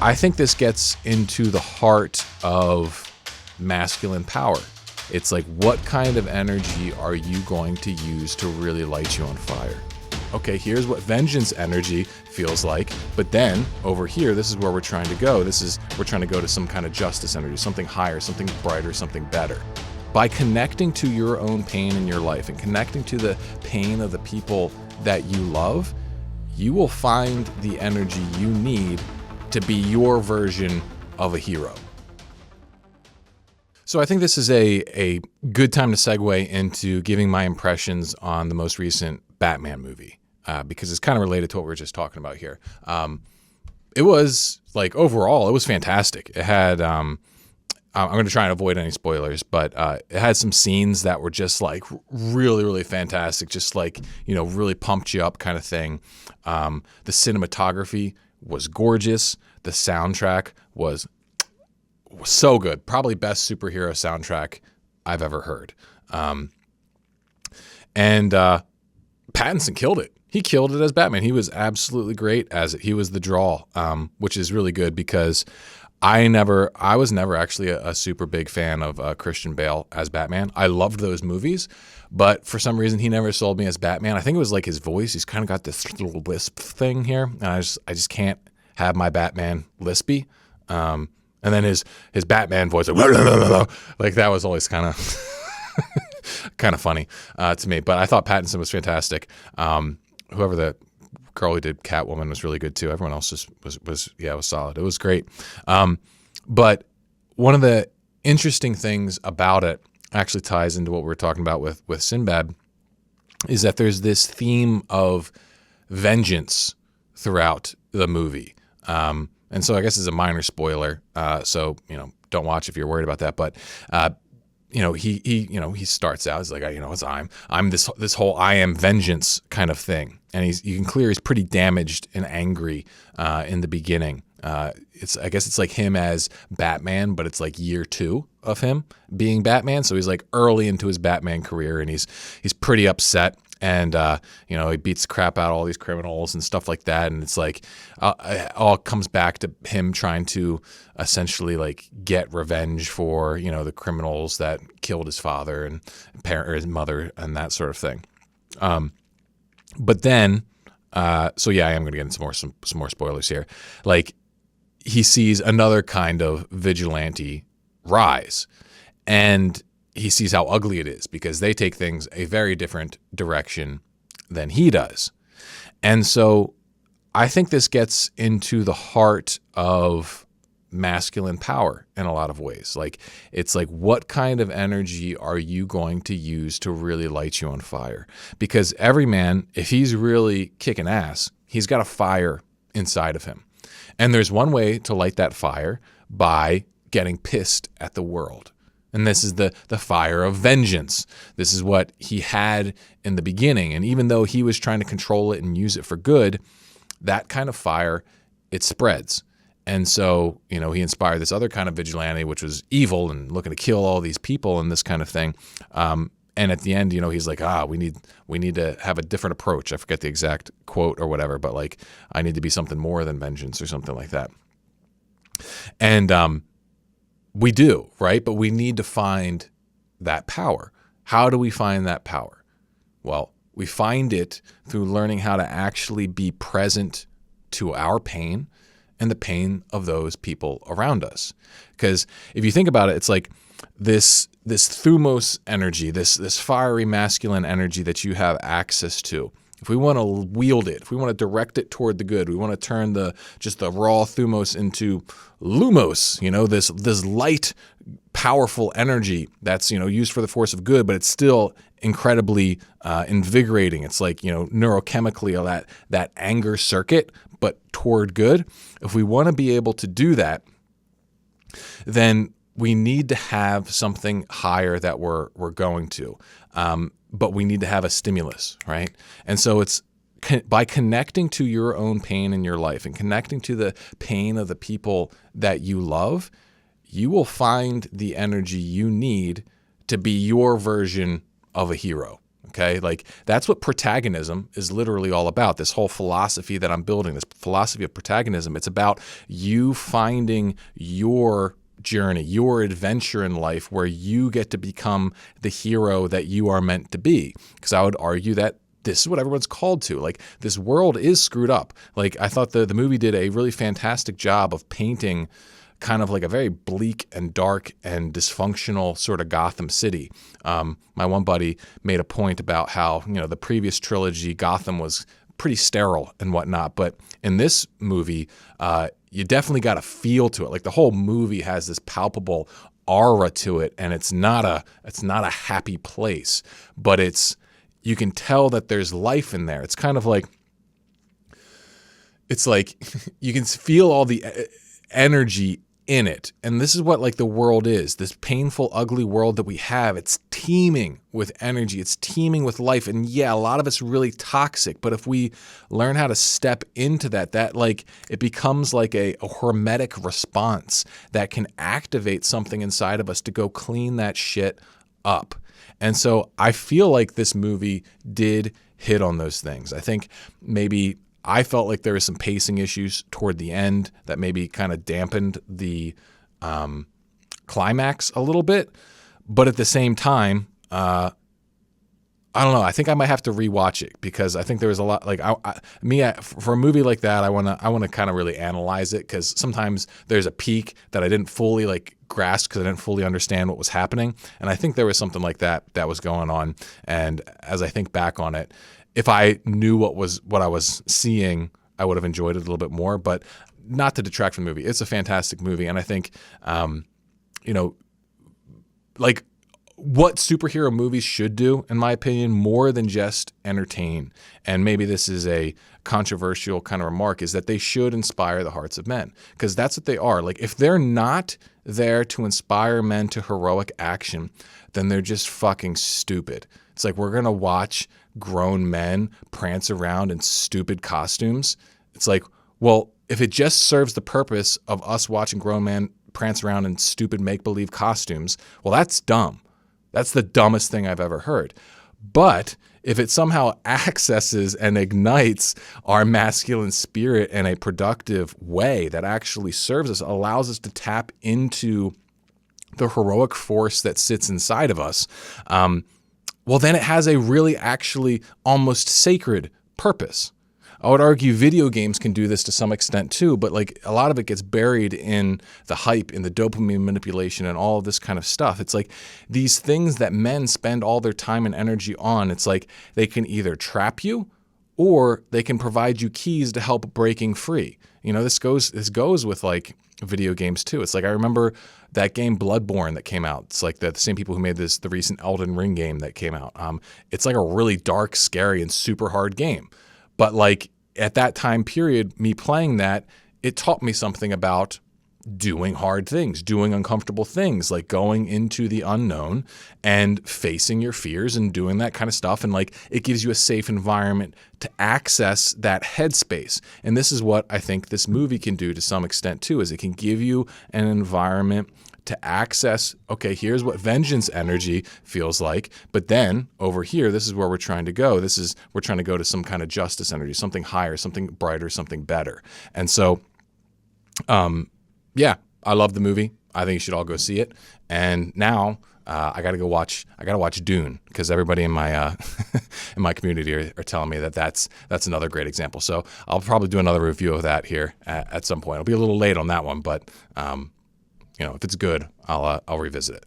I think this gets into the heart of masculine power. It's like, what kind of energy are you going to use to really light you on fire? Okay, here's what vengeance energy feels like, but then over here, this is where we're trying to go. We're trying to go to some kind of justice energy, something higher, something brighter, something better. By connecting to your own pain in your life and connecting to the pain of the people that you love, you will find the energy you need to be your version of a hero. So I think this is a good time to segue into giving my impressions on the most recent Batman movie, because it's kind of related to what we were just talking about here. It was, like, overall, it was fantastic. It had, I'm going to try and avoid any spoilers, but it had some scenes that were just, like, really, really fantastic, just, like, you know, really pumped you up kind of thing. The cinematography was gorgeous. The soundtrack was so good. Probably best superhero soundtrack I've ever heard. And Pattinson killed it. He killed it as Batman. He was absolutely great as it. He was the draw, which is really good because I was never actually a super big fan of Christian Bale as Batman. I loved those movies, but for some reason he never sold me as Batman. I think it was like his voice. He's kind of got this little lisp thing here, and I just can't have my Batman lispy. And then his Batman voice, like that was always kind of funny to me. But I thought Pattinson was fantastic. Whoever the girl who did Catwoman was really good too. Everyone else just was solid. It was great. But one of the interesting things about it actually ties into what we were talking about with Sinbad, is that there's this theme of vengeance throughout the movie. And so I guess it's a minor spoiler. So, you know, don't watch if you're worried about that. But, you know, he starts out, he's like, you know, I'm this whole I am vengeance kind of thing. And you can clear he's pretty damaged and angry in the beginning. I guess it's like him as Batman, but it's like year 2 of him being Batman. So he's like early into his Batman career, and he's pretty upset. And, you know, he beats the crap out of all these criminals and stuff like that. And it's like, it all comes back to him trying to essentially, like, get revenge for, you know, the criminals that killed his father and or his mother and that sort of thing. But then, so yeah, I am going to get into some more spoilers here. Like, he sees another kind of vigilante rise, and he sees how ugly it is because they take things a very different direction than he does. And so I think this gets into the heart of masculine power in a lot of ways. Like, it's like, what kind of energy are you going to use to really light you on fire? Because every man, if he's really kicking ass, he's got a fire inside of him. And there's one way to light that fire, by getting pissed at the world. And this is the fire of vengeance. This is what he had in the beginning. And even though he was trying to control it and use it for good, that kind of fire, it spreads. And so, you know, he inspired this other kind of vigilante, which was evil and looking to kill all these people and this kind of thing. And at the end, you know, he's like, we need to have a different approach. I forget the exact quote or whatever, but like, I need to be something more than vengeance or something like that. And we do, right? But we need to find that power. How do we find that power? Well, we find it through learning how to actually be present to our pain and the pain of those people around us. Because if you think about it, it's like this thumos energy, this fiery masculine energy that you have access to. If we want to wield it, if we want to direct it toward the good, we want to turn the raw thumos into lumos, you know, this light, powerful energy that's, you know, used for the force of good, but it's still incredibly invigorating. It's like, you know, neurochemically that anger circuit, but toward good. If we want to be able to do that, then we need to have something higher that we're going to. But we need to have a stimulus, right? And so it's by connecting to your own pain in your life and connecting to the pain of the people that you love, you will find the energy you need to be your version of a hero. Okay, like that's what protagonism is literally all about. This whole philosophy that I'm building, this philosophy of protagonism, it's about you finding your journey, your adventure in life where you get to become the hero that you are meant to be. Because I would argue that this is what everyone's called to. Like, this world is screwed up. Like, I thought the movie did a really fantastic job of painting kind of like a very bleak and dark and dysfunctional sort of Gotham City. My one buddy made a point about how, the previous trilogy, Gotham was pretty sterile and whatnot. But in this movie, you definitely got a feel to it. Like, the whole movie has this palpable aura to it, and it's not a happy place, but you can tell that there's life in there. It's kind of like, it's like you can feel all the energy in it. And this is what like the world is, this painful, ugly world that we have. It's teeming with energy. It's teeming with life. And yeah, a lot of it's really toxic. But if we learn how to step into that like it becomes like a hormetic response that can activate something inside of us to go clean that shit up. And so I feel like this movie did hit on those things. I think maybe I felt like there were some pacing issues toward the end that maybe kind of dampened the climax a little bit. But at the same time, I don't know. I think I might have to rewatch it because I think there was a lot. Like for a movie like that, I want to kind of really analyze it because sometimes there's a peak that I didn't fully like grasp because I didn't fully understand what was happening. And I think there was something like that was going on. And as I think back on it, if I knew what I was seeing, I would have enjoyed it a little bit more. But not to detract from the movie, it's a fantastic movie, and I think, like what superhero movies should do, in my opinion, more than just entertain. And maybe this is a controversial kind of remark, is that they should inspire the hearts of men, because that's what they are. Like if they're not there to inspire men to heroic action, then they're just fucking stupid. It's like we're going to watch grown men prance around in stupid costumes. It's like, well, if it just serves the purpose of us watching grown men prance around in stupid make-believe costumes, well, that's dumb. That's the dumbest thing I've ever heard. But if it somehow accesses and ignites our masculine spirit in a productive way that actually serves us, allows us to tap into the heroic force that sits inside of us, well, then it has a really actually almost sacred purpose. I would argue video games can do this to some extent too, but like a lot of it gets buried in the hype, in the dopamine manipulation and all of this kind of stuff. It's like these things that men spend all their time and energy on, it's like they can either trap you or they can provide you keys to help breaking free. This goes with like video games too. It's like I remember that game Bloodborne that came out. It's like the same people who made the recent Elden Ring game that came out. It's like a really dark, scary, and super hard game. But like at that time period, me playing that, it taught me something about doing hard things, doing uncomfortable things, like going into the unknown and facing your fears and doing that kind of stuff. And like it gives you a safe environment to access that headspace. And this is what I think this movie can do to some extent too, is it can give you an environment to access, okay, here's what vengeance energy feels like, but then over here, this is where we're trying to go. We're trying to go to some kind of justice energy, something higher, something brighter, something better. And so, yeah, I love the movie. I think you should all go see it. And now I gotta watch Dune, because everybody in my in my community are telling me that's another great example. So I'll probably do another review of that here at some point. It'll be a little late on that one, but if it's good, I'll revisit it.